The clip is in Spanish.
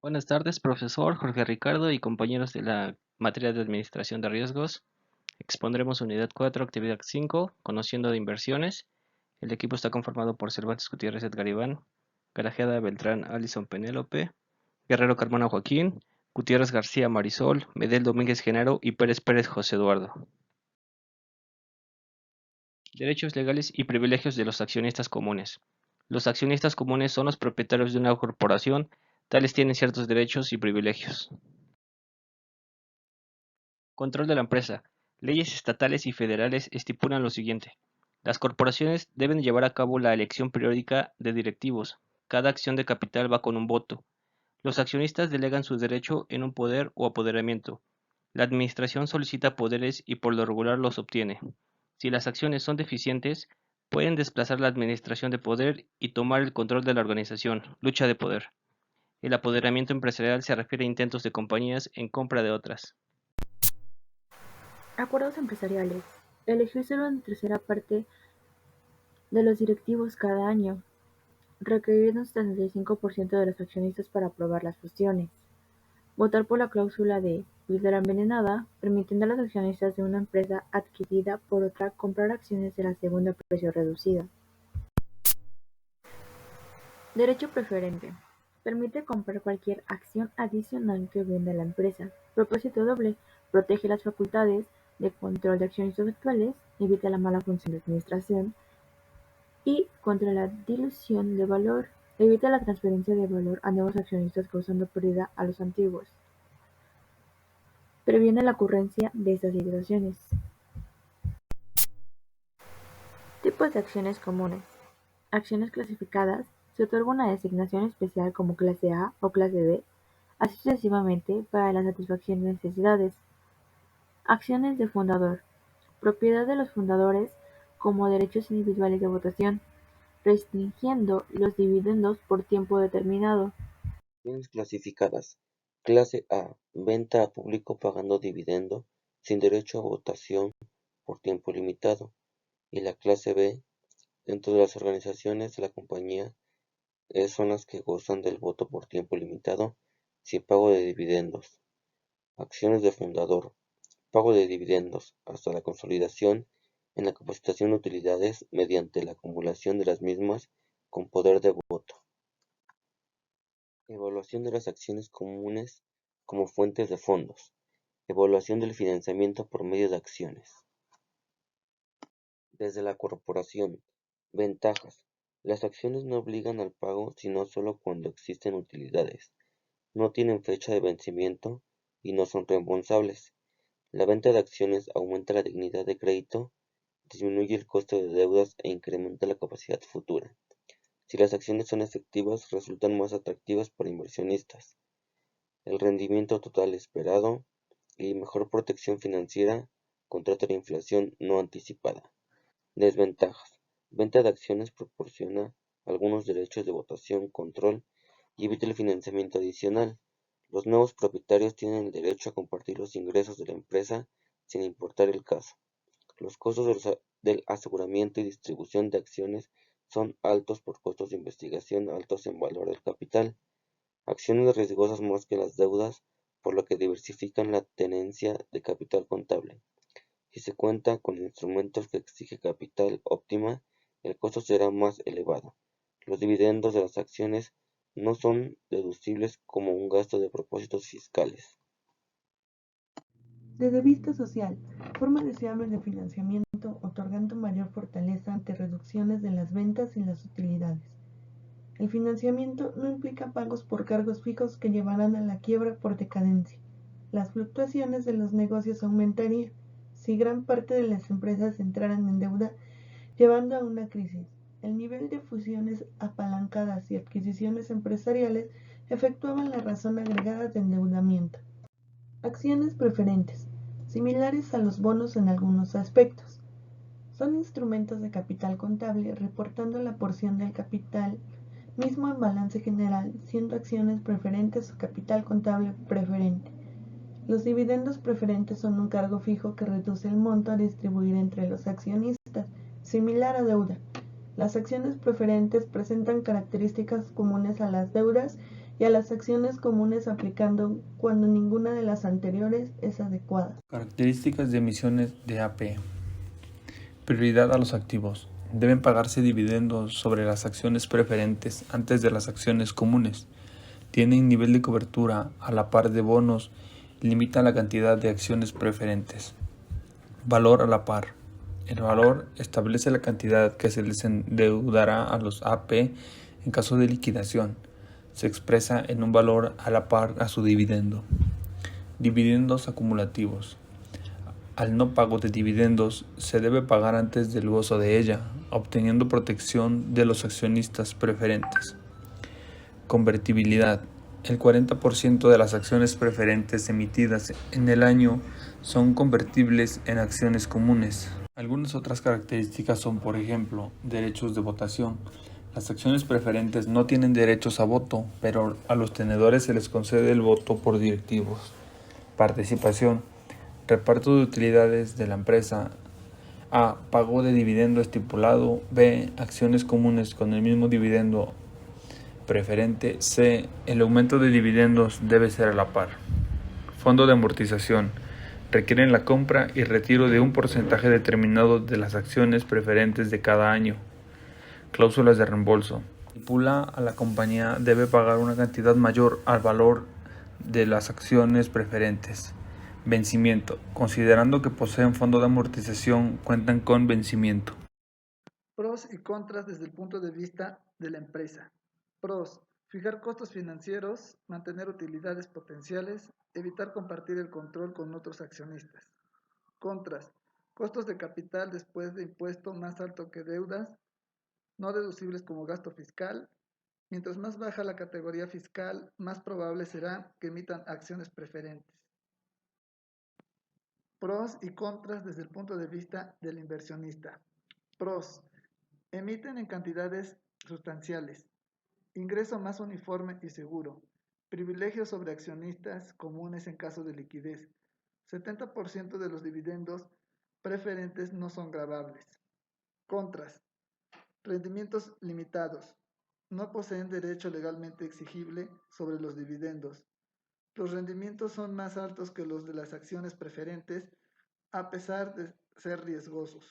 Buenas tardes, profesor Jorge Ricardo y compañeros de la materia de Administración de Riesgos. Expondremos unidad 4, actividad 5, conociendo de inversiones. El equipo está conformado por Cervantes Gutiérrez Edgar Iván, Garajeda Beltrán Alison Penélope, Guerrero Carmona Joaquín, Gutiérrez García Marisol, Medel Domínguez Genaro y Pérez Pérez José Eduardo. Derechos legales y privilegios de los accionistas comunes. Los accionistas comunes son los propietarios de una corporación, tales tienen ciertos derechos y privilegios. Control de la empresa. Leyes estatales y federales estipulan lo siguiente. Las corporaciones deben llevar a cabo la elección periódica de directivos. Cada acción de capital va con un voto. Los accionistas delegan su derecho en un poder o apoderamiento. La administración solicita poderes y por lo regular los obtiene. Si las acciones son deficientes, pueden desplazar la administración de poder y tomar el control de la organización. Lucha de poder. El apoderamiento empresarial se refiere a intentos de compañías en compra de otras. Acuerdos empresariales: elegir solo una tercera parte de los directivos cada año, requerir un 75% de los accionistas para aprobar las fusiones, votar por la cláusula de "píldora envenenada", permitiendo a los accionistas de una empresa adquirida por otra comprar acciones de la segunda a precio reducido. Derecho preferente: permite comprar cualquier acción adicional que venda la empresa. Propósito doble: protege las facultades de control de accionistas actuales, evita la mala función de administración y contra la dilución de valor, evita la transferencia de valor a nuevos accionistas causando pérdida a los antiguos. Previene la ocurrencia de estas situaciones. Tipos de acciones comunes. Acciones clasificadas: se otorga una designación especial como clase A o clase B, así sucesivamente para la satisfacción de necesidades. Acciones de fundador: propiedad de los fundadores como derechos individuales de votación, restringiendo los dividendos por tiempo determinado. Acciones clasificadas: Clase A: venta a público pagando dividendo, sin derecho a votación por tiempo limitado. Y la clase B: dentro de las organizaciones de la compañía, son las que gozan del voto por tiempo limitado, sin pago de dividendos. Acciones de fundador: pago de dividendos hasta la consolidación en la capacitación de utilidades mediante la acumulación de las mismas con poder de voto. Evaluación de las acciones comunes como fuentes de fondos. Evaluación del financiamiento por medio de acciones. Desde la corporación. Ventajas: las acciones no obligan al pago sino solo cuando existen utilidades, no tienen fecha de vencimiento y no son reembolsables. La venta de acciones aumenta la dignidad de crédito, disminuye el costo de deudas e incrementa la capacidad futura. Si las acciones son efectivas, resultan más atractivas para inversionistas. El rendimiento total esperado y mejor protección financiera contra la inflación no anticipada. Desventajas: venta de acciones proporciona algunos derechos de votación, control y evita el financiamiento adicional. Los nuevos propietarios tienen el derecho a compartir los ingresos de la empresa sin importar el caso. Los costos del aseguramiento y distribución de acciones son altos por costos de investigación altos en valor del capital. Acciones riesgosas más que las deudas, por lo que diversifican la tenencia de capital contable. Si se cuenta con instrumentos que exigen capital óptima, el costo será más elevado. Los dividendos de las acciones no son deducibles como un gasto de propósitos fiscales. Desde vista social, forma deseable de financiamiento otorgando mayor fortaleza ante reducciones de las ventas y las utilidades. El financiamiento no implica pagos por cargos fijos que llevarán a la quiebra por decadencia. Las fluctuaciones de los negocios aumentarían si gran parte de las empresas entraran en deuda, llevando a una crisis. El nivel de fusiones apalancadas y adquisiciones empresariales efectuaban la razón agregada de endeudamiento. Acciones preferentes, similares a los bonos en algunos aspectos. Son instrumentos de capital contable reportando la porción del capital mismo en balance general, siendo acciones preferentes o capital contable preferente. Los dividendos preferentes son un cargo fijo que reduce el monto a distribuir entre los accionistas, similar a deuda. Las acciones preferentes presentan características comunes a las deudas y a las acciones comunes aplicando cuando ninguna de las anteriores es adecuada. Características de emisiones de AP. Prioridad a los activos. Deben pagarse dividendos sobre las acciones preferentes antes de las acciones comunes. Tienen nivel de cobertura a la par de bonos y limitan la cantidad de acciones preferentes. Valor a la par. El valor establece la cantidad que se les endeudará a los AP en caso de liquidación. Se expresa en un valor a la par a su dividendo. Dividendos acumulativos. Al no pago de dividendos, se debe pagar antes del gozo de ella, obteniendo protección de los accionistas preferentes. Convertibilidad. El 40% de las acciones preferentes emitidas en el año son convertibles en acciones comunes. Algunas otras características son, por ejemplo, derechos de votación. Las acciones preferentes no tienen derechos a voto, pero a los tenedores se les concede el voto por directivos. Participación. Reparto de utilidades de la empresa. A. Pago de dividendo estipulado. B. Acciones comunes con el mismo dividendo preferente. C. El aumento de dividendos debe ser a la par. Fondo de amortización. Requieren la compra y retiro de un porcentaje determinado de las acciones preferentes de cada año. Cláusulas de reembolso. Estipula a la compañía debe pagar una cantidad mayor al valor de las acciones preferentes. Vencimiento. Considerando que poseen fondo de amortización, cuentan con vencimiento. Pros y contras desde el punto de vista de la empresa. Pros: fijar costos financieros, mantener utilidades potenciales, evitar compartir el control con otros accionistas. Contras: costos de capital después de impuesto más alto que deudas, no deducibles como gasto fiscal. Mientras más baja la categoría fiscal, más probable será que emitan acciones preferentes. Pros y contras desde el punto de vista del inversionista. Pros: emiten en cantidades sustanciales, ingreso más uniforme y seguro, privilegio sobre accionistas comunes en caso de liquidez, 70% de los dividendos preferentes no son gravables. Contras: rendimientos limitados, no poseen derecho legalmente exigible sobre los dividendos. Los rendimientos son más altos que los de las acciones preferentes, a pesar de ser riesgosos.